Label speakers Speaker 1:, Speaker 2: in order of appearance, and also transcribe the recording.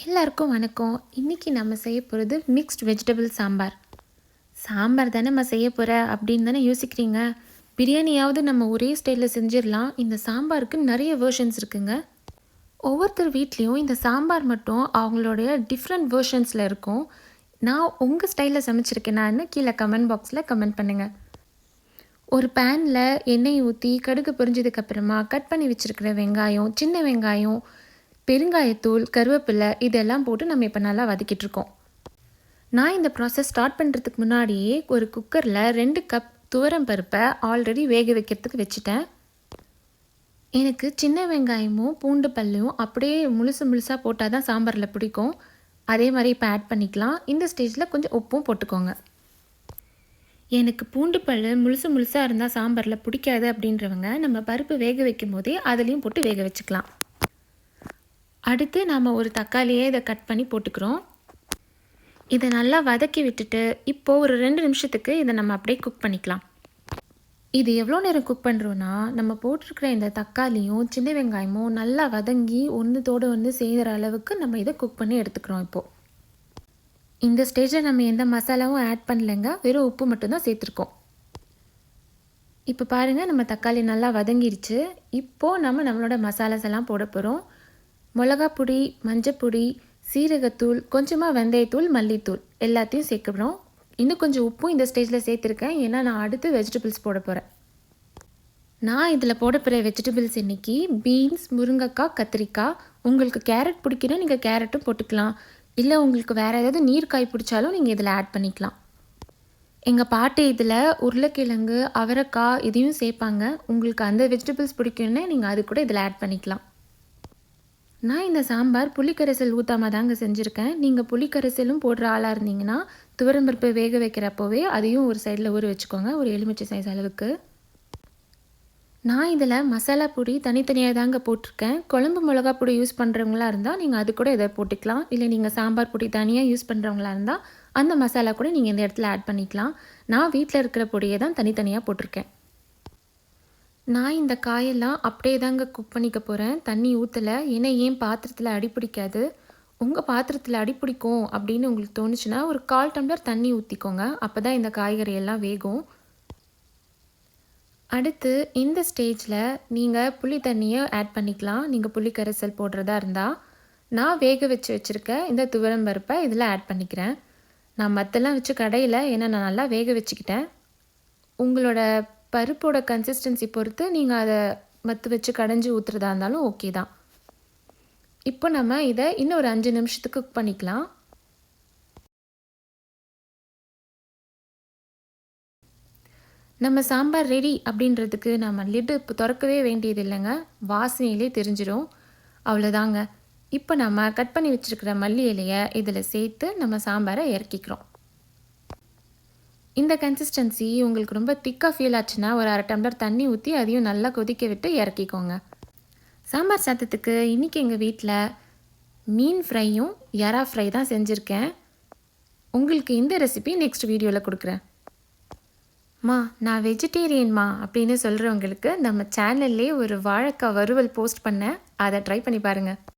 Speaker 1: எல்லாருக்கும் வணக்கம். இன்றைக்கி நம்ம செய்ய போகிறது மிக்ஸ்ட் வெஜிடபிள் சாம்பார். சாம்பார் தானே நம்ம செய்ய போகிற அப்படின்னு தானே யோசிக்கிறீங்க. பிரியாணியாவது நம்ம ஒரே ஸ்டைலில் செஞ்சிடலாம். இந்த சாம்பாருக்கு நிறைய வேர்ஷன்ஸ் இருக்குங்க. ஒவ்வொருத்தர் வீட்லேயும் இந்த சாம்பார் மட்டும் அவங்களுடைய டிஃப்ரெண்ட் வேர்ஷன்ஸில் இருக்கும். நான் உங்கள் ஸ்டைலில் சமைச்சிருக்கேனான்னு கீழே கமெண்ட் பாக்ஸில் கமெண்ட் பண்ணுங்கள். ஒரு பேனில் எண்ணெய் ஊற்றி கடுகு பொரிஞ்சதுக்கப்புறமா கட் பண்ணி வச்சுருக்கிற வெங்காயம், சின்ன வெங்காயம், பெருங்காயத்தூள், கருவேப்பிலை இதெல்லாம் போட்டு நம்ம இப்போ நல்லா வதக்கிட்டுருக்கோம். நான் இந்த ப்ராசஸ் ஸ்டார்ட் பண்ணுறதுக்கு முன்னாடியே ஒரு குக்கரில் 2 கப் துவரம் பருப்பை ஆல்ரெடி வேக வைக்கிறதுக்கு வச்சுட்டேன். எனக்கு சின்ன வெங்காயமும் பூண்டு பல்லையும் அப்படியே முழுசாக போட்டால் தான் சாம்பாரில் பிடிக்கும். அதே மாதிரி இப்போ ஆட் பண்ணிக்கலாம். இந்த ஸ்டேஜில் கொஞ்சம் உப்பும் போட்டுக்கோங்க. எனக்கு பூண்டு பல் முழுசாக இருந்தால் சாம்பாரில் பிடிக்காது அப்படின்றவங்க நம்ம பருப்பு வேக வைக்கும் போதே அதுலேயும் போட்டு வேக வச்சுக்கலாம். அடுத்து நாம் ஒரு தக்காளியை இதை கட் பண்ணி போட்டுக்கிறோம். இதை நல்லா வதக்கி விட்டுட்டு இப்போது ஒரு 2 நிமிஷத்துக்கு இதை நம்ம அப்படியே குக் பண்ணிக்கலாம். இது எவ்வளோ நேரம் குக் பண்ணுறோன்னா, நம்ம போட்டிருக்கிற இந்த தக்காளியும் சின்ன வெங்காயமும் நல்லா வதங்கி ஒன்றுத்தோடு ஒன்று செய்கிற அளவுக்கு நம்ம இதை குக் பண்ணி எடுத்துக்கிறோம். இப்போது இந்த ஸ்டேஜில் நம்ம எந்த மசாலாவும் ஆட் பண்ணலைங்க, வெறும் உப்பு மட்டும்தான் சேர்த்துருக்கோம். இப்போ பாருங்கள், நம்ம தக்காளி நல்லா வதங்கிடுச்சு. இப்போது நம்மளோட மசாலாஸ் எல்லாம் போட போகிறோம். மிளகாப்பொடி, மஞ்சப்பொடி, சீரகத்தூள், கொஞ்சமாக வெந்தயத்தூள், மல்லித்தூள் எல்லாத்தையும் சேர்க்குறோம். இன்னும் கொஞ்சம் உப்பும் இந்த ஸ்டேஜில் சேர்த்துருக்கேன், ஏன்னா நான் அடுத்து வெஜிடபிள்ஸ் போட போகிறேன். நான் இதில் போட போகிற வெஜிடபிள்ஸ் இன்றைக்கி பீன்ஸ், முருங்கைக்காய், கத்திரிக்காய். உங்களுக்கு கேரட் பிடிக்குன்னா நீங்கள் கேரட்டும் போட்டுக்கலாம். இல்லை உங்களுக்கு வேறு ஏதாவது நீர்க்காய் பிடிச்சாலும் நீங்கள் இதில் ஆட் பண்ணிக்கலாம். எங்கள் பாட்டி இதில் உருளைக்கிழங்கு, அவரைக்காய் இதையும் சேர்ப்பாங்க. உங்களுக்கு அந்த வெஜிடபிள்ஸ் பிடிக்குன்னு நீங்கள் அது கூட இதில் ஆட் பண்ணிக்கலாம். நான் இந்த சாம்பார் புளிக்கரைசல் ஊற்றாம தாங்க செஞ்சுருக்கேன். நீங்கள் புளிக்கரைசலும் போடுற ஆளாக இருந்தீங்கன்னா துவரம்பருப்பு வேக வைக்கிறப்போவே அதையும் ஒரு சைடில் ஊற வச்சுக்கோங்க, ஒரு எலுமிச்சை சைஸ் அளவுக்கு. நான் இதில் மசாலா பொடி தனித்தனியாக தாங்க போட்டிருக்கேன். குழம்பு மிளகா பொடி யூஸ் பண்ணுறவங்களா இருந்தால் நீங்கள் அது கூட இதை போட்டுக்கலாம். இல்லை நீங்கள் சாம்பார் பொடி தனியாக யூஸ் பண்ணுறவங்களா இருந்தால் அந்த மசாலா கூட நீங்கள் இந்த இடத்துல ஆட் பண்ணிக்கலாம். நான் வீட்டில் இருக்கிற பொடியை தான் தனித்தனியாக போட்டிருக்கேன். நான் இந்த காயெல்லாம் அப்படியே தாங்க குக் பண்ணிக்க போகிறேன், தண்ணி ஊற்றலை. ஏன்னா ஏன் பாத்திரத்தில் அடிப்பிடிக்காது. உங்கள் பாத்திரத்தில் அடிப்பிடிக்கும் அப்படின்னு உங்களுக்கு தோணுச்சுன்னா ஒரு 1/4 டம்ளர் தண்ணி ஊற்றிக்கோங்க. அப்போ தான் இந்த காய்கறி எல்லாம் வேகும். அடுத்து இந்த ஸ்டேஜில் நீங்கள் புளி தண்ணியை ஆட் பண்ணிக்கலாம். நீங்கள் புளி கரைசல் போடுறதா இருந்தால். நான் வேக வச்சுருக்க இந்த துவரம் பருப்பை இதில் ஆட் பண்ணிக்கிறேன். நான் மற்றெல்லாம் வச்சு கடையில், ஏன்னா நான் நல்லா வேக வச்சுக்கிட்டேன். உங்களோட பருப்போட கன்சிஸ்டன்சி பொறுத்து நீங்கள் அதை மத்து வச்சு கடைஞ்சி ஊற்றுறதா இருந்தாலும் ஓகே தான். இப்போ நம்ம இதை இன்னும் ஒரு 5 நிமிஷத்துக்கு குக் பண்ணிக்கலாம். நம்ம சாம்பார் ரெடி அப்படின்றதுக்கு நம்ம லிட்டு இப்போ திறக்கவே வேண்டியது இல்லைங்க, வாசனையிலே தெரிஞ்சிடும். அவ்வளோதாங்க. இப்போ நம்ம கட் பண்ணி வச்சுருக்கிற மல்லி இலையை இதில் சேர்த்து நம்ம சாம்பாரை இறக்கிக்கிறோம். இந்த கன்சிஸ்டன்சி உங்களுக்கு ரொம்ப திக்காக ஃபீல் ஆச்சுன்னா ஒரு 1/2 டம்ளர் தண்ணி ஊற்றி அதையும் நல்லா கொதிக்க விட்டு இறக்கிக்கோங்க. சாம்பார் சாதத்துக்கு இன்றைக்கி எங்கள் வீட்டில் மீன் ஃப்ரையும் எறா ஃப்ரை தான் செஞ்சுருக்கேன். உங்களுக்கு இந்த ரெசிபி நெக்ஸ்ட் வீடியோவில் கொடுக்குறேன். நான் வெஜிடேரியன்மா அப்படின்னு சொல்கிறவங்களுக்கு நம்ம சேனல்லே ஒரு வாழைக்காய் வறுவல் போஸ்ட் பண்ணேன், அதை ட்ரை பண்ணி பாருங்கள்.